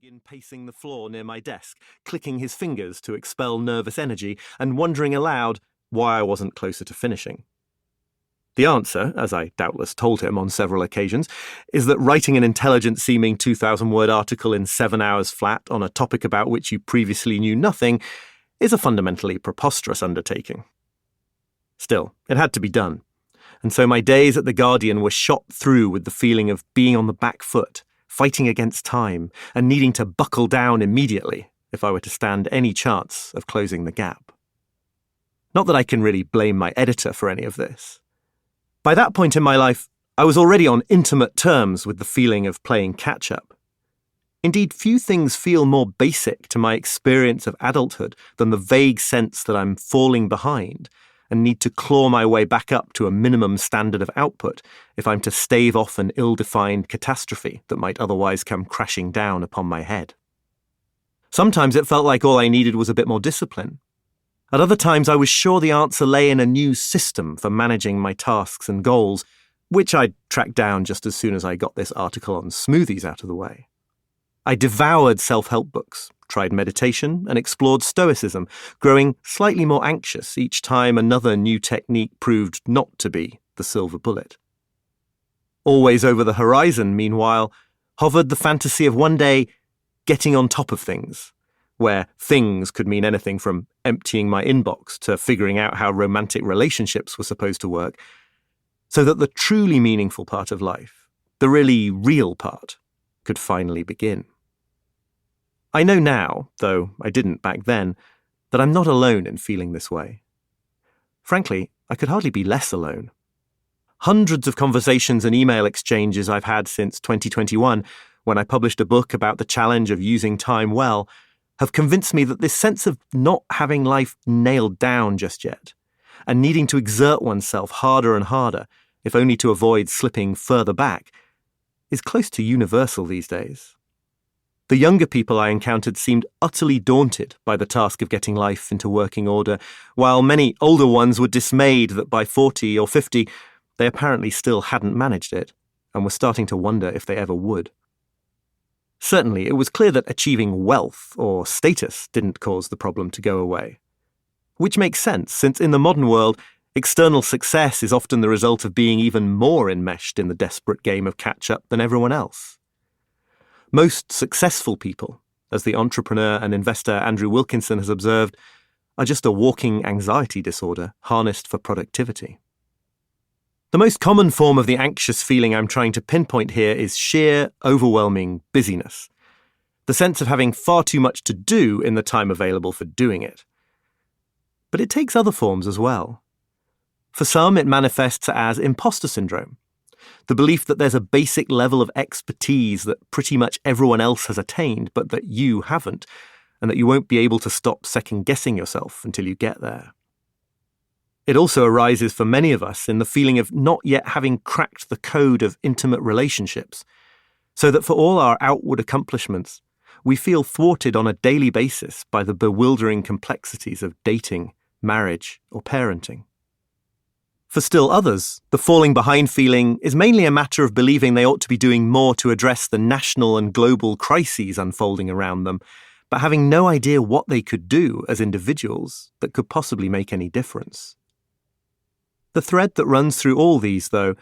begin pacing the floor near my desk, clicking his fingers to expel nervous energy, and wondering aloud why I wasn't closer to finishing. The answer, as I doubtless told him on several occasions, is that writing an intelligent-seeming 2,000-word article in 7 hours flat on a topic about which you previously knew nothing is a fundamentally preposterous undertaking. Still, it had to be done, and so my days at The Guardian were shot through with the feeling of being on the back foot, fighting against time, and needing to buckle down immediately if I were to stand any chance of closing the gap. Not that I can really blame my editor for any of this. By that point in my life, I was already on intimate terms with the feeling of playing catch-up. Indeed, few things feel more basic to my experience of adulthood than the vague sense that I'm falling behind and need to claw my way back up to a minimum standard of output if I'm to stave off an ill-defined catastrophe that might otherwise come crashing down upon my head. Sometimes it felt like all I needed was a bit more discipline. At other times, I was sure the answer lay in a new system for managing my tasks and goals, which I'd tracked down just as soon as I got this article on smoothies out of the way. I devoured self-help books, tried meditation, and explored stoicism, growing slightly more anxious each time another new technique proved not to be the silver bullet. Always over the horizon, meanwhile, hovered the fantasy of one day getting on top of things, where things could mean anything from emptying my inbox to figuring out how romantic relationships were supposed to work, so that the truly meaningful part of life, the really real part, could finally begin. I know now, though I didn't back then, that I'm not alone in feeling this way. Frankly, I could hardly be less alone. Hundreds of conversations and email exchanges I've had since 2021, when I published a book about the challenge of using time well, have convinced me that this sense of not having life nailed down just yet, and needing to exert oneself harder and harder, if only to avoid slipping further back, is close to universal these days. The younger people I encountered seemed utterly daunted by the task of getting life into working order, while many older ones were dismayed that by 40 or 50, they apparently still hadn't managed it, and were starting to wonder if they ever would. Certainly, it was clear that achieving wealth or status didn't cause the problem to go away. Which makes sense, since in the modern world, external success is often the result of being even more enmeshed in the desperate game of catch-up than everyone else. Most successful people, as the entrepreneur and investor Andrew Wilkinson has observed, are just a walking anxiety disorder harnessed for productivity. The most common form of the anxious feeling I'm trying to pinpoint here is sheer, overwhelming busyness. The sense of having far too much to do in the time available for doing it. But it takes other forms as well. For some, it manifests as imposter syndrome, the belief that there's a basic level of expertise that pretty much everyone else has attained, but that you haven't, and that you won't be able to stop second-guessing yourself until you get there. It also arises for many of us in the feeling of not yet having cracked the code of intimate relationships, so that for all our outward accomplishments, we feel thwarted on a daily basis by the bewildering complexities of dating, marriage, or parenting. For still others, the falling behind feeling is mainly a matter of believing they ought to be doing more to address the national and global crises unfolding around them, but having no idea what they could do as individuals that could possibly make any difference. The thread that runs through all these, though,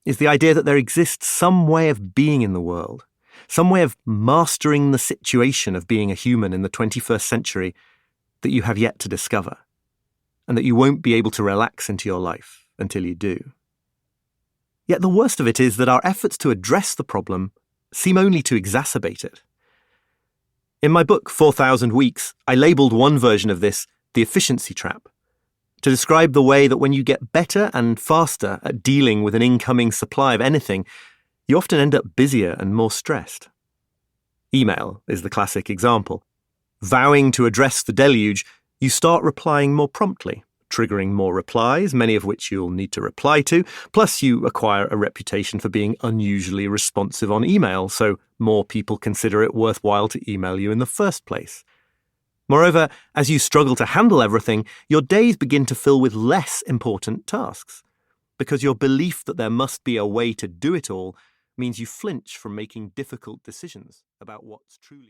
is the idea that there exists some way of being in the world, some way of mastering the situation of being a human in the 21st century that you have yet to discover, and that you won't be able to relax into your life until you do. Yet the worst of it is that our efforts to address the problem seem only to exacerbate it. In my book, 4,000 Weeks, I labelled one version of this the efficiency trap, to describe the way that when you get better and faster at dealing with an incoming supply of anything, you often end up busier and more stressed. Email is the classic example. Vowing to address the deluge, you start replying more promptly, triggering more replies, many of which you'll need to reply to, plus you acquire a reputation for being unusually responsive on email, so more people consider it worthwhile to email you in the first place. Moreover, as you struggle to handle everything, your days begin to fill with less important tasks, because your belief that there must be a way to do it all means you flinch from making difficult decisions about what's truly